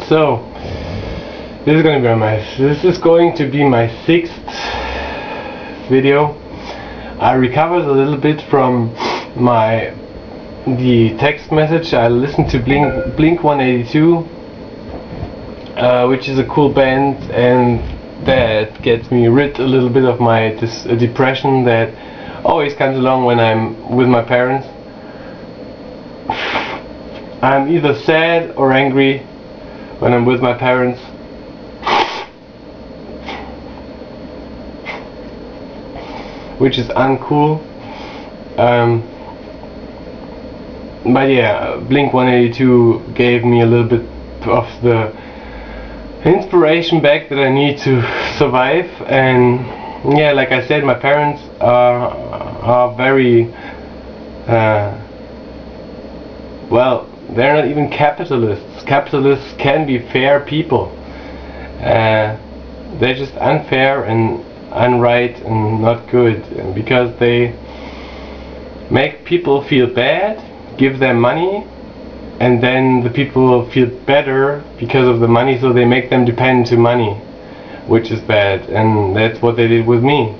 So this is going to be my sixth video. I recovered a little bit from the text message. I listened to Blink 182, which is a cool band, and that gets me rid a little bit of my depression that always comes along when I'm with my parents. I'm either sad or angry when I'm with my parents. Which is uncool. But yeah, Blink 182 gave me a little bit of the inspiration back that I need to survive. And yeah, like I said, my parents are very well, they're not even capitalists. Capitalists can be fair people. They're just unfair and unright and not good, because they make people feel bad, give them money, and then the people feel better because of the money, so they make them depend to money, which is bad. And that's what they did with me.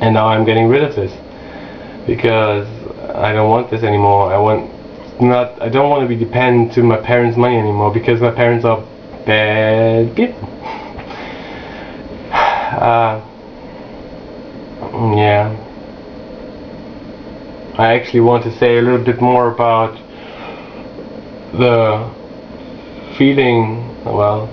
And now I'm getting rid of this because I don't want this anymore. I don't want to be dependent to my parents' money anymore, because my parents are bad people. Yeah. I actually want to say a little bit more about the feeling, well,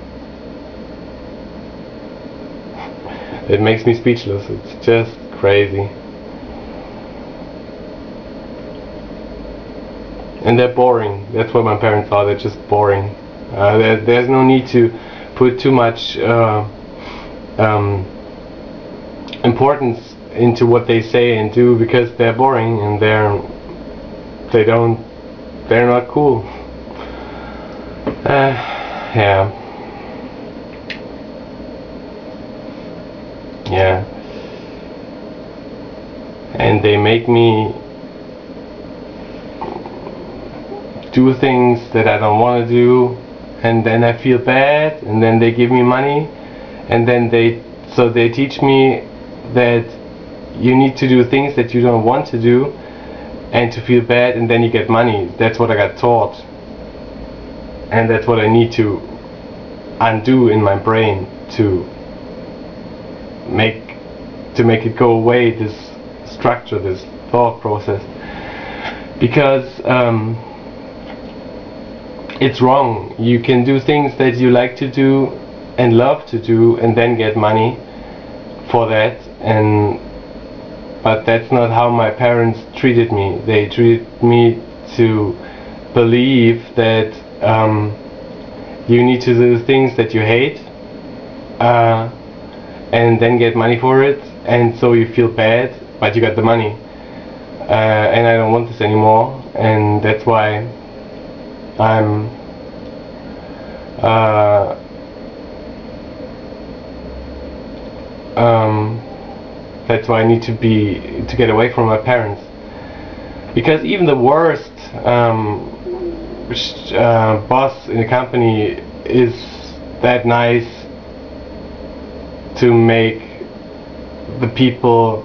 it makes me speechless. It's just crazy. And they're boring. That's what my parents are. They're just boring. There's no need to put too much importance into what they say and do, because they're boring and they're not cool. Yeah. And they make me do things that I don't want to do, and then I feel bad, and then they give me money, and then they teach me that you need to do things that you don't want to do and to feel bad, and then you get money. That's what I got taught, and that's what I need to undo in my brain to make it go away, this structure, this thought process, because it's wrong. You can do things that you like to do and love to do and then get money for that, but that's not how my parents treated me. They treated me to believe that you need to do things that you hate and then get money for it, and so you feel bad, but you got the money. And I don't want this anymore, and that's why that's why I need to get away from my parents, because even the worst boss in a company is that nice to make the people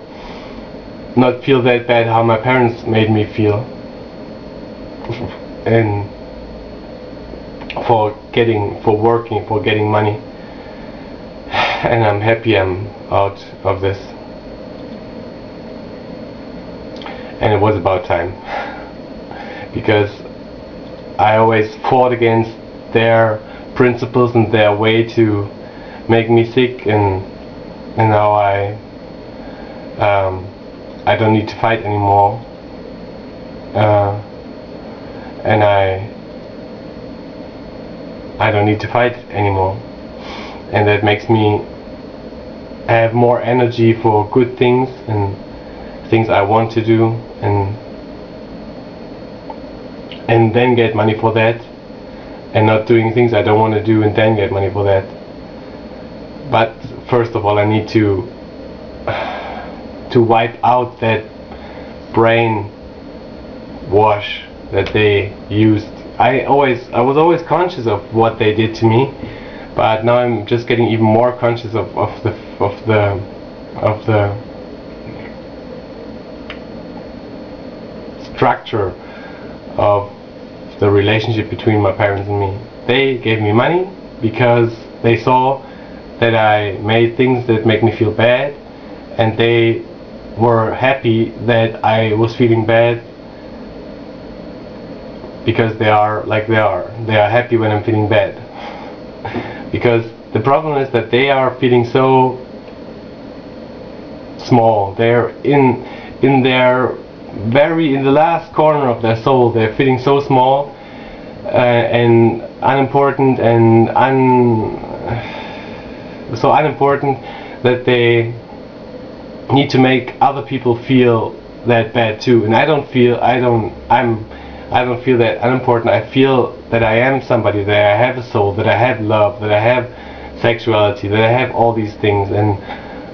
not feel that bad how my parents made me feel, and for getting money. And I'm happy I'm out of this, and it was about time, because I always fought against their principles and their way to make me sick, and now I don't need to fight anymore, and I don't need to fight anymore, and that makes me have more energy for good things and things I want to do, and then get money for that, and not doing things I don't want to do and then get money for that. But first of all, I need to wipe out that brain wash that they used I was always conscious of what they did to me, but now I'm just getting even more conscious of the structure of the relationship between my parents and me. They gave me money because they saw that I made things that make me feel bad, and they were happy that I was feeling bad because they are like they are. They are happy when I'm feeling bad. Because the problem is that they are feeling so small. They're in their in the last corner of their soul. They're feeling so small and unimportant and so unimportant that they need to make other people feel that bad too. And I don't feel that unimportant. I feel that I am somebody, that I have a soul, that I have love, that I have sexuality, that I have all these things. And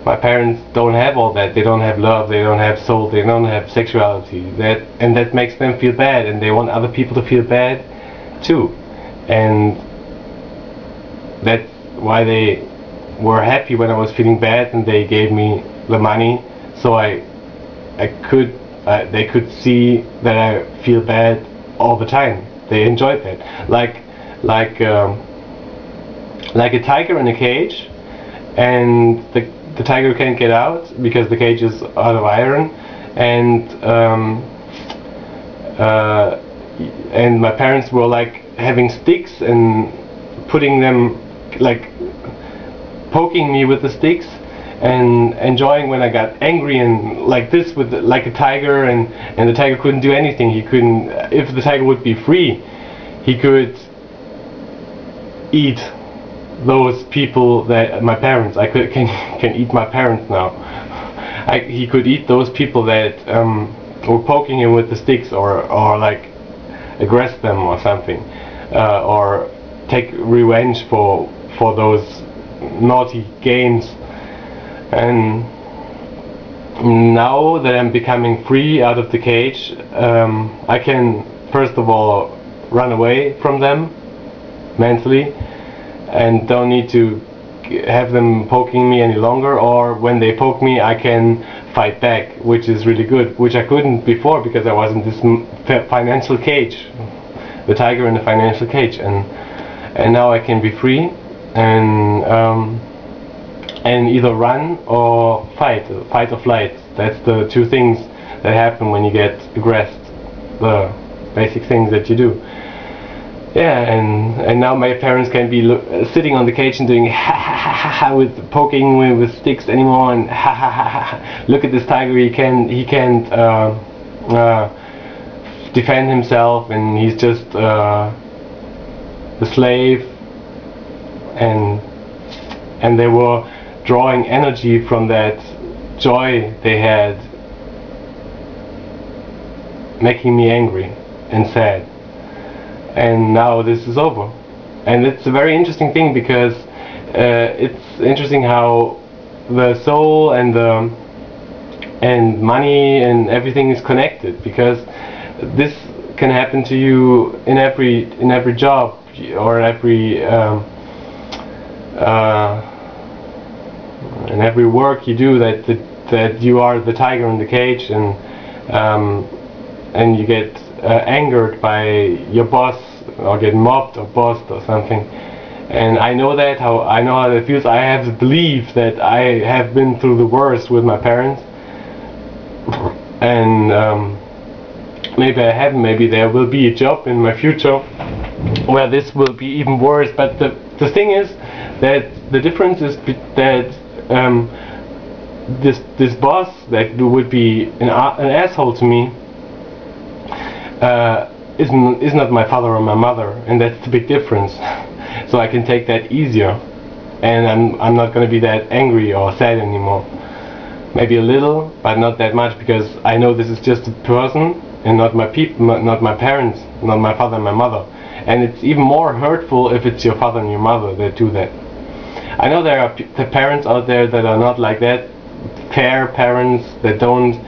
my parents don't have all that. They don't have love, they don't have soul, they don't have sexuality. That makes them feel bad, and they want other people to feel bad too. And that's why they were happy when I was feeling bad, and they gave me the money so they could see that I feel bad all the time. They enjoyed that, like a tiger in a cage, and the tiger can't get out because the cage is out of iron, and my parents were like having sticks and putting them, like poking me with the sticks and enjoying when I got angry and like this with like a tiger, and the tiger couldn't do anything. He couldn't. If the tiger would be free, he could eat those people that my parents. I can eat my parents now. He could eat those people that were poking him with the sticks, or like aggress them or something, or take revenge for those naughty games. And now that I'm becoming free out of the cage, I can first of all run away from them mentally, and don't need to have them poking me any longer, or when they poke me I can fight back, which is really good, which I couldn't before because I was in this financial cage, the tiger in the financial cage, and now I can be free and either run or fight or flight. That's the two things that happen when you get aggressed, the basic things that you do. Yeah, and now my parents can be sitting on the cage and doing ha ha ha ha ha with poking me with sticks anymore, and ha ha ha ha. Look at this tiger, he can't defend himself, and he's just the slave, and they were drawing energy from that joy they had, making me angry and sad. And now this is over, and it's a very interesting thing, because it's interesting how the soul and money and everything is connected, because this can happen to you in every job or in every work you do, that you are the tiger in the cage, and you get angered by your boss, or get mobbed or bossed or something. And I know how that feels. I have to believe that I have been through the worst with my parents, and maybe I haven't. Maybe there will be a job in my future where this will be even worse. But the thing is that the difference is that this boss that would be an asshole to me is not my father or my mother, and that's the big difference. So I can take that easier, and I'm not going to be that angry or sad anymore. Maybe a little, but not that much, because I know this is just a person and not my not my parents, not my father and my mother. And it's even more hurtful if it's your father and your mother that do that. I know there are the parents out there that are not like that, fair parents that don't